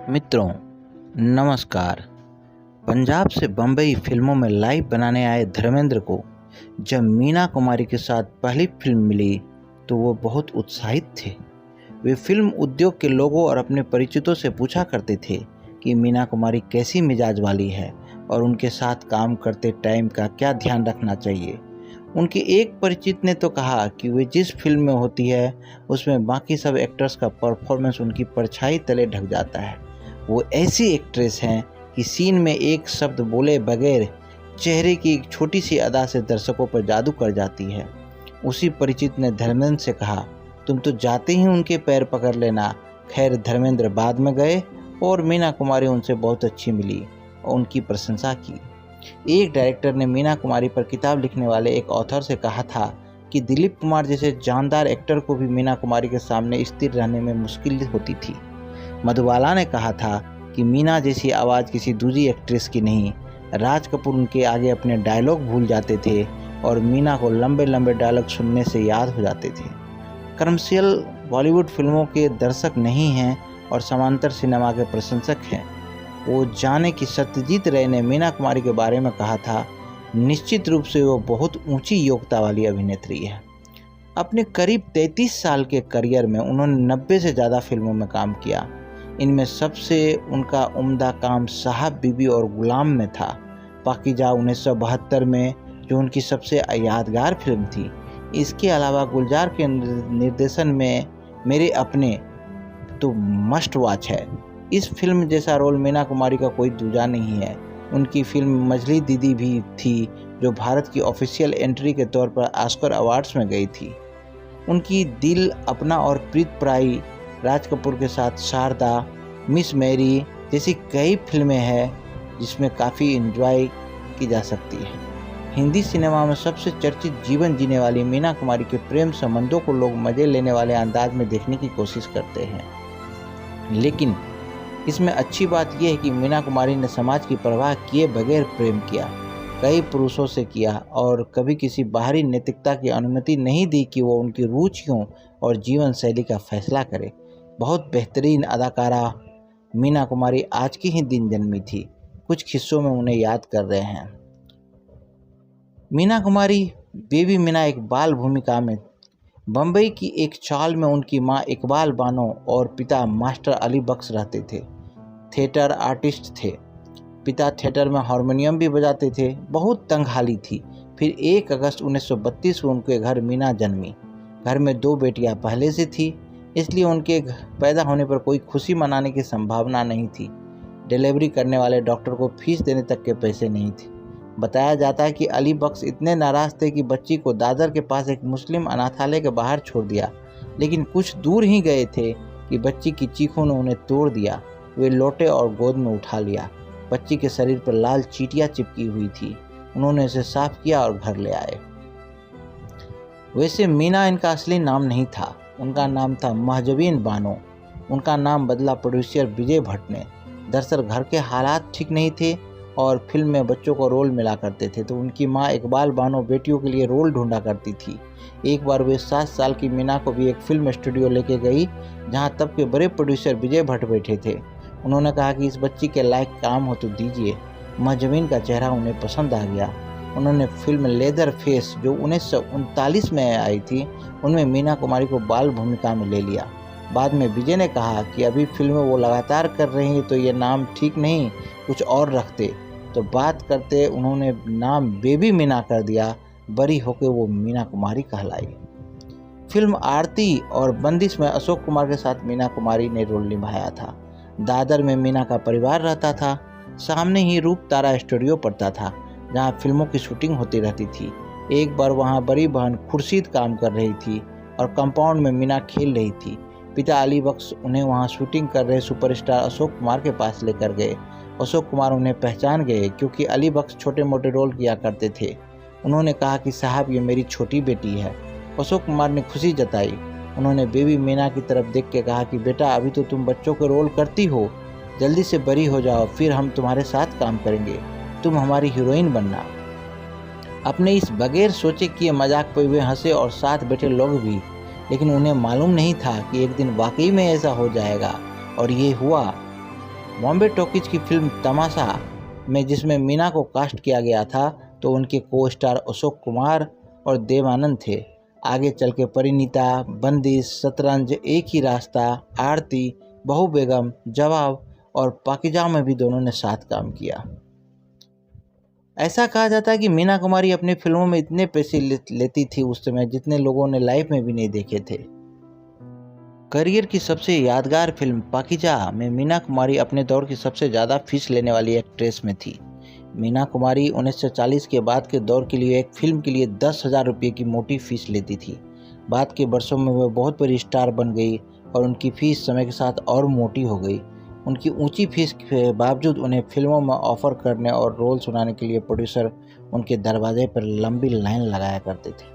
मित्रों, नमस्कार। पंजाब से बम्बई फिल्मों में लाइव बनाने आए धर्मेंद्र को जब मीना कुमारी के साथ पहली फिल्म मिली तो वो बहुत उत्साहित थे। वे फिल्म उद्योग के लोगों और अपने परिचितों से पूछा करते थे कि मीना कुमारी कैसी मिजाज वाली है और उनके साथ काम करते टाइम का क्या ध्यान रखना चाहिए। उनके एक परिचित ने तो कहा कि वे जिस फिल्म में होती है उसमें बाकी सब एक्टर्स का परफॉर्मेंस उनकी परछाई तले ढक जाता है। वो ऐसी एक्ट्रेस हैं कि सीन में एक शब्द बोले बगैर चेहरे की एक छोटी सी अदा से दर्शकों पर जादू कर जाती है। उसी परिचित ने धर्मेंद्र से कहा, तुम तो जाते ही उनके पैर पकड़ लेना। खैर, धर्मेंद्र बाद में गए और मीना कुमारी उनसे बहुत अच्छी मिली और उनकी प्रशंसा की। एक डायरेक्टर ने मीना कुमारी पर किताब लिखने वाले एक ऑथर से कहा था कि दिलीप कुमार जैसे जानदार एक्टर को भी मीना कुमारी के सामने स्थिर रहने में मुश्किल होती थी। मधुबाला ने कहा था कि मीना जैसी आवाज़ किसी दूसरी एक्ट्रेस की नहीं। राज कपूर उनके आगे अपने डायलॉग भूल जाते थे और मीना को लंबे लंबे डायलॉग सुनने से याद हो जाते थे। कमर्शियल बॉलीवुड फिल्मों के दर्शक नहीं हैं और समांतर सिनेमा के प्रशंसक हैं। वो जाने कि सत्यजीत रे ने मीना कुमारी के बारे में कहा था, निश्चित रूप से वो बहुत ऊंची योग्यता वाली अभिनेत्री है। अपने करीब 33 साल के करियर में उन्होंने 90 से ज़्यादा फिल्मों में काम किया। इनमें सबसे उनका उम्दा काम साहब बीबी और गुलाम में था। पाकीजा 1972 में जो उनकी सबसे यादगार फिल्म थी। इसके अलावा गुलजार के निर्देशन में मेरे अपने तो मस्ट वॉच है। इस फिल्म जैसा रोल मीना कुमारी का कोई दूजा नहीं है। उनकी फिल्म मजली दीदी भी थी जो भारत की ऑफिशियल एंट्री के तौर पर ऑस्कर अवार्ड्स में गई थी। उनकी दिल अपना और प्रीत प्राई, राज कपूर के साथ शारदा, मिस मैरी जैसी कई फिल्में हैं जिसमें काफ़ी एंजॉय की जा सकती है। हिंदी सिनेमा में सबसे चर्चित जीवन जीने वाली मीना कुमारी के प्रेम संबंधों को लोग मज़े लेने वाले अंदाज में देखने की कोशिश करते हैं, लेकिन इसमें अच्छी बात यह है कि मीना कुमारी ने समाज की परवाह किए बगैर प्रेम किया, कई पुरुषों से किया और कभी किसी बाहरी नैतिकता की अनुमति नहीं दी कि वो उनकी रुचियों और जीवन शैली का फैसला करे। बहुत बेहतरीन अदाकारा मीना कुमारी आज के ही दिन जन्मी थी। कुछ हिस्सों में उन्हें याद कर रहे हैं। मीना कुमारी बेबी मीना एक बाल भूमिका में बम्बई की एक चाल में उनकी मां इकबाल बानो और पिता मास्टर अली बख्श रहते थे। थिएटर आर्टिस्ट थे। पिता थिएटर में हारमोनियम भी बजाते थे। बहुत तंगहाली थी। फिर 1 अगस्त 1932 को उनके घर मीना जन्मी। घर में 2 बेटियां पहले से थी, इसलिए उनके पैदा होने पर कोई खुशी मनाने की संभावना नहीं थी। डिलीवरी करने वाले डॉक्टर को फीस देने तक के पैसे नहीं थे। बताया जाता है कि अली बख्श इतने नाराज़ थे कि बच्ची को दादर के पास एक मुस्लिम अनाथालय के बाहर छोड़ दिया, लेकिन कुछ दूर ही गए थे कि बच्ची की चीखों ने उन्हें तोड़ दिया। वे लौटे और गोद में उठा लिया। बच्ची के शरीर पर लाल चींटियां चिपकी हुई थी। उन्होंने इसे साफ किया और घर ले आए। वैसे मीना इनका असली नाम नहीं था। उनका नाम था महजबीन बानो। उनका नाम बदला प्रोड्यूसर विजय भट्ट ने। दरअसल घर के हालात ठीक नहीं थे और फिल्म में बच्चों को रोल मिला करते थे, तो उनकी मां इकबाल बानो बेटियों के लिए रोल ढूंढा करती थी। एक बार वे 7 साल की मीना को भी एक फिल्म स्टूडियो लेके गई जहां तब के बड़े प्रोड्यूसर विजय भट्ट बैठे थे। उन्होंने कहा कि इस बच्ची के लायक काम हो तो दीजिए। महजबीन का चेहरा उन्हें पसंद आ गया। उन्होंने फिल्म लेदर फेस जो 1939 में आई थी उनमें मीना कुमारी को बाल भूमिका में ले लिया। बाद में विजय ने कहा कि अभी फिल्में वो लगातार कर रही हैं तो ये नाम ठीक नहीं, कुछ और रखते। तो बात करते उन्होंने नाम बेबी मीना कर दिया। बड़ी होकर वो मीना कुमारी कहलाई। फिल्म आरती और बंदिश में अशोक कुमार के साथ मीना कुमारी ने रोल निभाया था। दादर में मीना का परिवार रहता था। सामने ही रूप तारा स्टूडियो पड़ता था जहां फिल्मों की शूटिंग होती रहती थी। एक बार वहां बड़ी बहन खुर्शीद काम कर रही थी और कंपाउंड में मीना खेल रही थी। पिता अली बख्श उन्हें वहां शूटिंग कर रहे सुपरस्टार अशोक कुमार के पास लेकर गए। अशोक कुमार उन्हें पहचान गए क्योंकि अली बख्श छोटे मोटे रोल किया करते थे। उन्होंने कहा कि साहब, ये मेरी छोटी बेटी है। अशोक कुमार ने खुशी जताई। उन्होंने बेबी मीना की तरफ देख के कहा कि बेटा, अभी तो तुम बच्चों के रोल करती हो, जल्दी से बड़ी हो जाओ, फिर हम तुम्हारे साथ काम करेंगे। तुम हमारी हीरोइन बनना। अपने इस बगैर सोचे किए मजाक पर वे हंसे और साथ बैठे लोग भी, लेकिन उन्हें मालूम नहीं था कि एक दिन वाकई में ऐसा हो जाएगा, और ये हुआ। बॉम्बे टॉकीज की फिल्म तमाशा में जिसमें मीना को कास्ट किया गया था तो उनके को स्टार अशोक कुमार और देव आनंद थे। आगे चल के परिणीता, बंदिश, शतरंज, एक ही रास्ता, आरती, बहू बेगम, जवाब और पाकीज़ा में भी दोनों ने साथ काम किया। ऐसा कहा जाता है कि मीना कुमारी अपनी फिल्मों में इतने पैसे लेती थी उस समय जितने लोगों ने लाइफ में भी नहीं देखे थे। करियर की सबसे यादगार फिल्म पाकीज़ा में मीना कुमारी अपने दौर की सबसे ज़्यादा फीस लेने वाली एक्ट्रेस में थी। मीना कुमारी 1940 के बाद के दौर के लिए एक फिल्म के लिए 10,000 रुपये की मोटी फीस लेती थी। बाद के वर्षों में वह बहुत बड़ी स्टार बन गई और उनकी फीस समय के साथ और मोटी हो गई। उनकी ऊंची फीस के बावजूद उन्हें फिल्मों में ऑफर करने और रोल सुनाने के लिए प्रोड्यूसर उनके दरवाजे पर लंबी लाइन लगाया करते थे।